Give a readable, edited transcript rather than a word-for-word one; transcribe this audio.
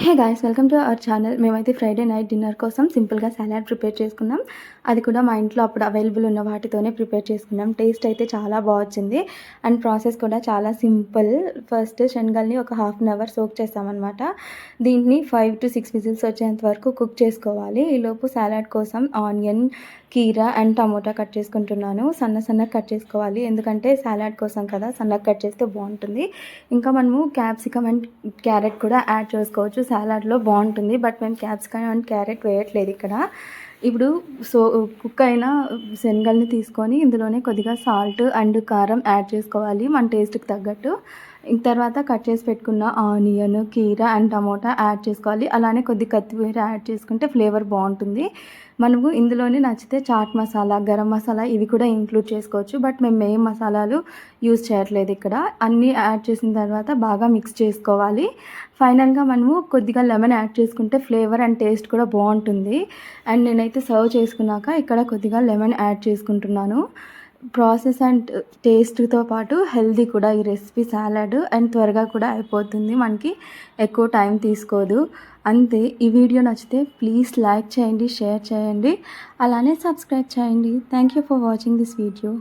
Hey guys, welcome to our channel. మేమైతే Friday night dinner కోసం సింపుల్గా సలాడ్ ప్రిపేర్ చేసుకున్నాం. అది కూడా మా ఇంట్లో అప్పుడు అవైలబుల్ ఉన్న వాటితోనే ప్రిపేర్ చేసుకున్నాం. టేస్ట్ అయితే చాలా బాగా వచ్చింది అండ్ ప్రాసెస్ కూడా చాలా సింపుల్. ఫస్ట్ శనగల్ని ఒక హాఫ్ అన్ అవర్ సోక్ చేస్తామన్నమాట. దీన్ని 5 to 6 విజిల్స్ వచ్చేంత వరకు కుక్ చేసుకోవాలి. ఈలోపు సలాడ్ కోసం ఆనియన్, కీరా అండ్ టమోటా కట్ చేసుకుంటున్నాను. సన్నగా కట్ చేసుకోవాలి, ఎందుకంటే సలాడ్ కోసం కదా, సన్నగా కట్ చేస్తే బాగుంటుంది. ఇంకా మనము క్యాప్సికమ్ అండ్ క్యారెట్ కూడా యాడ్ చేసుకోవచ్చు, సలాడ్లో బాగుంటుంది. బట్ మేము క్యాప్సికమ్ అండ్ క్యారెట్ వేయట్లేదు ఇక్కడ. ఇప్పుడు కుక్ అయిన శనగల్ని తీసుకొని ఇందులోనే కొద్దిగా సాల్ట్ అండ్ కారం యాడ్ చేసుకోవాలి మన టేస్ట్కి తగ్గట్టు. తర్వాత కట్ చేసి పెట్టుకున్న ఆనియన్, కీరా అండ్ టమోటా యాడ్ చేసుకోవాలి. అలానే కొద్ది కొత్తిమీర యాడ్ చేసుకుంటే ఫ్లేవర్ బాగుంటుంది. మనము ఇందులోనే నచ్చితే చాట్ మసాలా, గరం మసాలా ఇవి కూడా ఇంక్లూడ్ చేసుకోవచ్చు. బట్ మేము ఏ మసాలాలు యూజ్ చేయట్లేదు ఇక్కడ. అన్నీ యాడ్ చేసిన తర్వాత బాగా మిక్స్ చేసుకోవాలి. ఫైనల్గా మనము కొద్దిగా లెమన్ యాడ్ చేసుకుంటే ఫ్లేవర్ అండ్ టేస్ట్ కూడా బాగుంటుంది. అండ్ నేనైతే సర్వ్ చేసుకున్నాక ఇక్కడ కొద్దిగా లెమన్ యాడ్ చేసుకుంటున్నాను. ప్రాసెస్ అండ్ టేస్ట్తో పాటు హెల్దీ కూడా ఈ రెసిపీ సలాడ్, అండ్ త్వరగా కూడా అయిపోతుంది, మనకి ఎక్కువ టైం తీసుకోదు. అంతే. ఈ వీడియో నచ్చితే ప్లీజ్ లైక్ చేయండి, షేర్ చేయండి, అలానే సబ్స్క్రైబ్ చేయండి. Thank you for watching this video.